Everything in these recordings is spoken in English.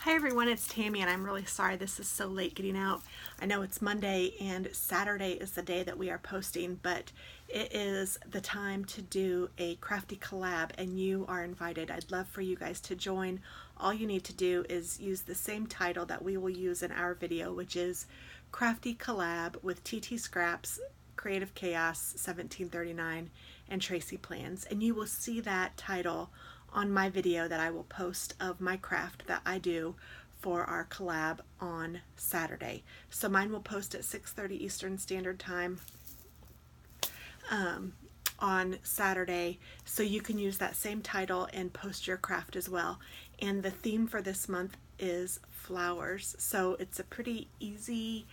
Hi everyone, it's Tammy and I'm really sorry this is so late getting out. I know it's Monday and Saturday is the day that we are posting, but it is the time to do a crafty collab and you are invited. I'd love for you guys to join. All you need to do is use the same title that we will use in our video, which is Crafty Collab with TT.Scraps, Creative Chaos 1739, and Tracy Plans. And you will see that title on my video that I will post of my craft that I do for our collab on Saturday. So mine will post at 6:30 Eastern Standard Time on Saturday, so you can use that same title and post your craft as well. And the theme for this month is flowers, so it's a pretty easy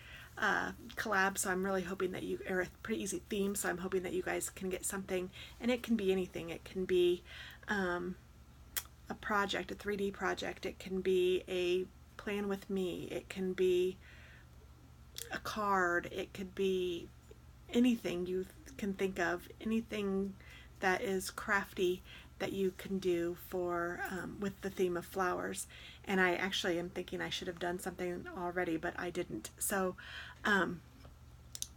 collab, so I'm really hoping that you, or a pretty easy theme, so I'm hoping that you guys can get something, and it can be anything. It can be a project, a 3D project, it can be a plan with me, it can be a card, it could be anything you can think of, anything that is crafty that you can do for with the theme of flowers. And I actually am thinking I should have done something already, but I didn't. So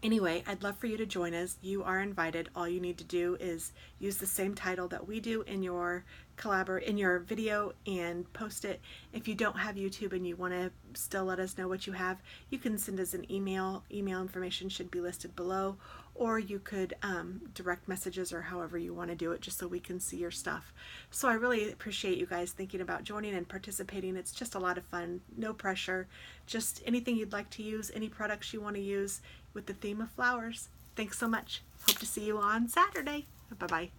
anyway, I'd love for you to join us. You are invited. All you need to do is use the same title that we do in your video and post it. If you don't have YouTube and you want to still let us know what you have, you can send us an email. Email information should be listed below, or you could direct messages or however you want to do it, just so we can see your stuff. So I really appreciate you guys thinking about joining and participating. It's just a lot of fun, no pressure, just anything you'd like to use, any products you want to use with the theme of flowers. Thanks so much. Hope to see you on Saturday. Bye-bye.